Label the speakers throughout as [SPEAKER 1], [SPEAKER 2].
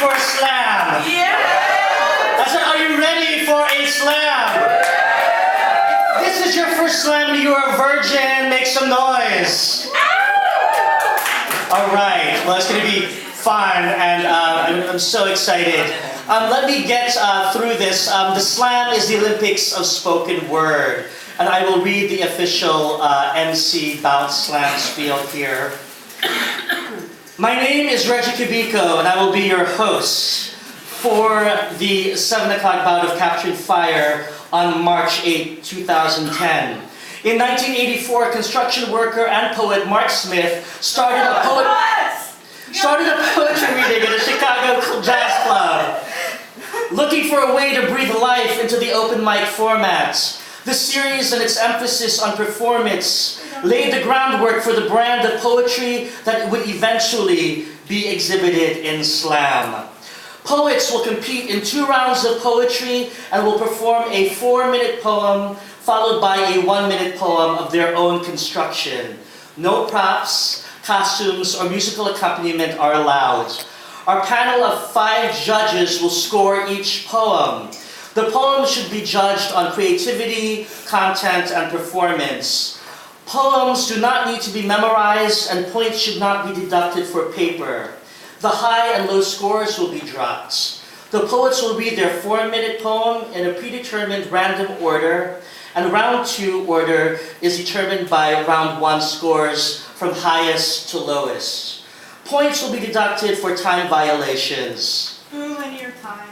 [SPEAKER 1] for a slam?
[SPEAKER 2] Yeah!
[SPEAKER 1] I said, are you ready for a slam? This is your first slam and you are a virgin. Make some noise. All right, well, it's going to be fun, and I'm so excited. Let me get through this. The slam is the Olympics of spoken word, and I will read the official MC Bounce Slam spiel here. My name is Reggie Cabico, and I will be your host for the 7 o'clock bout of Capturing Fire on March 8, 2010. In 1984, construction worker and poet Mark Smith started a poetry reading at a Chicago jazz club, looking for a way to breathe life into the open mic format. The series and its emphasis on performance laid the groundwork for the brand of poetry that would eventually be exhibited in slam. Poets will compete in 2 rounds of poetry and will perform a 4-minute poem followed by a 1-minute poem of their own construction. No props, costumes, or musical accompaniment are allowed. Our panel of 5 judges will score each poem. The poem should be judged on creativity, content, and performance. Poems do not need to be memorized, and points should not be deducted for paper. The high and low scores will be dropped. The poets will read their 4-minute poem in a predetermined random order, and round 2 order is determined by round 1 scores from highest to lowest. Points will be deducted for time violations.
[SPEAKER 2] Boo linear time.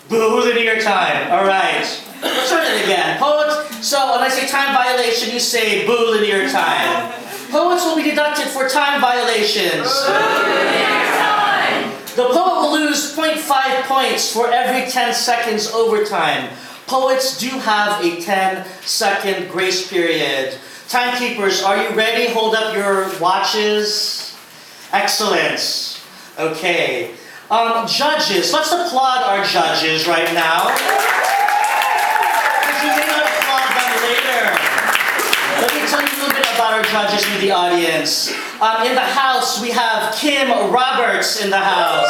[SPEAKER 1] Boo linear time. All right. Let's try it again. Poets. So when I say time violation, you say boo linear time. Poets will be deducted for time violations.
[SPEAKER 2] Boo linear time.
[SPEAKER 1] The poet will lose 0.5 points for every 10 seconds overtime. Poets do have a 10-second grace period. Timekeepers, are you ready? Hold up your watches. Excellent. Okay. Judges, let's applaud our judges right now. Because you may not applaud them later. Let me tell you a little bit about our judges in the audience. In the house, we have Kim Roberts in the house.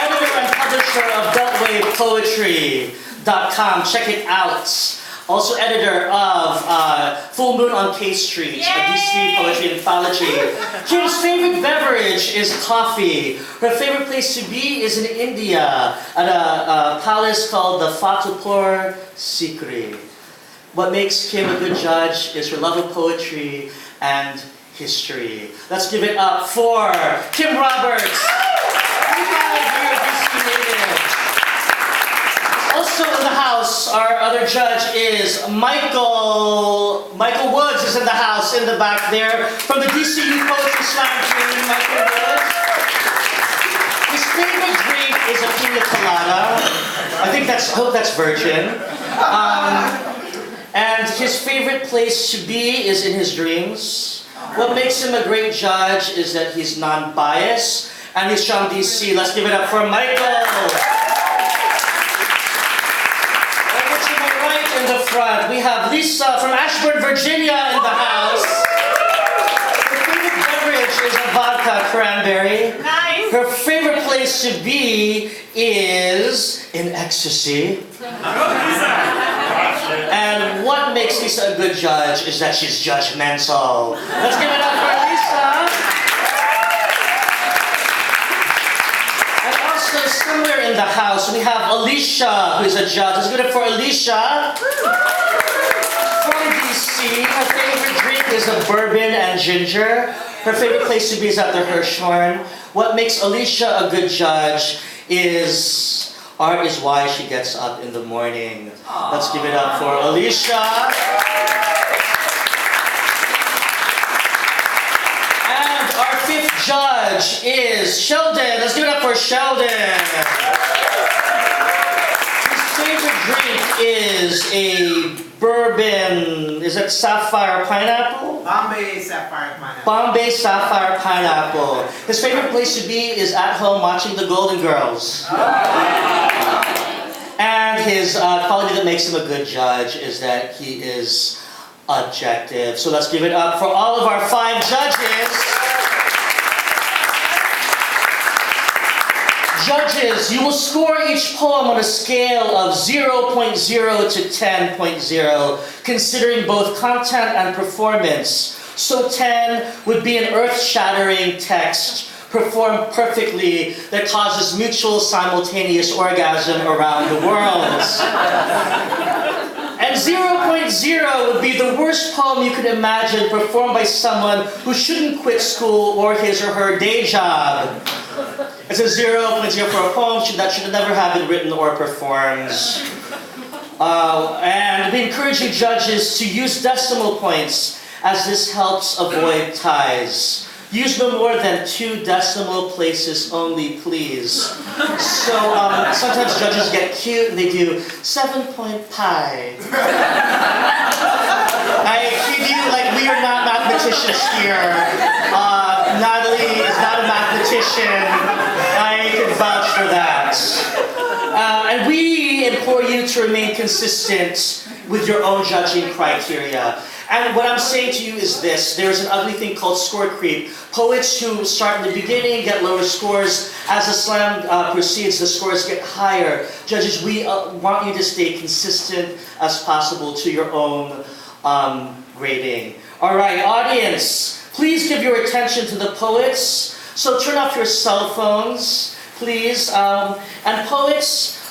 [SPEAKER 1] Editor and publisher of beltwavepoetry.com. Check it out. Also editor of Full Moon on K Street, a DC poetry anthology. Kim's favorite beverage is coffee. Her favorite place to be is in India at a palace called the Fatehpur Sikri. What makes Kim a good judge is her love of poetry and history. Let's give it up for Kim Roberts. Also in the house, our other judge is Michael Woods is in the house in the back there from the DCU Poetry Slam team. Michael Woods. His favorite drink is a pina colada. I hope that's virgin. And his favorite place to be is in his dreams. What makes him a great judge is that he's non-biased and he's from DC. Let's give it up for Michael. In the front, we have Lisa from Ashburn, Virginia in the house. Her favorite beverage is a vodka cranberry.
[SPEAKER 2] Nice.
[SPEAKER 1] Her favorite place to be is in ecstasy. And what makes Lisa a good judge is that she's judgmental. Let's give it up for Lisa. Somewhere in the house, we have Alicia, who's a judge. Let's give it up for Alicia. From DC, her favorite drink is a bourbon and ginger. Her favorite place to be is at the Hirshhorn. What makes Alicia a good judge is art is why she gets up in the morning. Let's give it up for Alicia. Our 5th judge is Sheldon. Let's give it up for Sheldon. His favorite drink is a bourbon. Is it Sapphire Pineapple?
[SPEAKER 3] Bombay Sapphire Pineapple.
[SPEAKER 1] Bombay Sapphire Pineapple. His favorite place to be is at home watching the Golden Girls. And his quality that makes him a good judge is that he is objective. So let's give it up for all of our 5 judges. Judges, you will score each poem on a scale of 0.0 to 10.0, considering both content and performance. So 10 would be an earth-shattering text performed perfectly that causes mutual simultaneous orgasm around the world. And 0.0 would be the worst poem you could imagine performed by someone who shouldn't quit school or his or her day job. It's a 0.0 for a poem that should never have been written or performed. And we encourage you judges to use decimal points, as this helps avoid ties. Use no more than 2 decimal places only, please. So sometimes judges get cute and they do 7-point pi. I kid you, like, we are not mathematicians here. Natalie is not a mathematician. I can vouch for that. And we implore you to remain consistent with your own judging criteria. And what I'm saying to you is this: there's an ugly thing called score creep. Poets who start in the beginning get lower scores. As the slam proceeds, the scores get higher. Judges, we want you to stay consistent as possible to your own grading. All right, audience, please give your attention to the poets. So turn off your cell phones, please. And poets,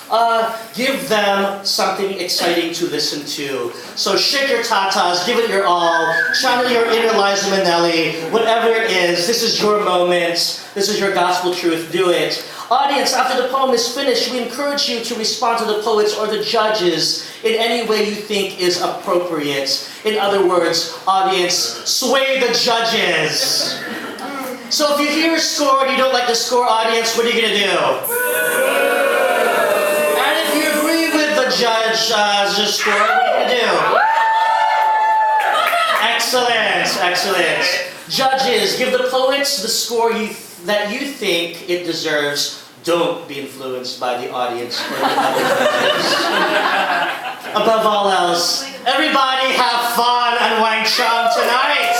[SPEAKER 1] give them something exciting to listen to. So shake your tatas, give it your all, channel your inner Liza Minnelli, whatever it is, this is your moment, this is your gospel truth, do it. Audience, after the poem is finished, we encourage you to respond to the poets or the judges in any way you think is appropriate. In other words, audience, sway the judges. So if you hear a score and you don't like the score, audience, what are you going to do? Judge just score, what are you going to do? Excellent, excellent. Judges, give the poets the score that you think it deserves. Don't be influenced by the audience or the other judges. Above all else, everybody have fun and Wang Chang tonight.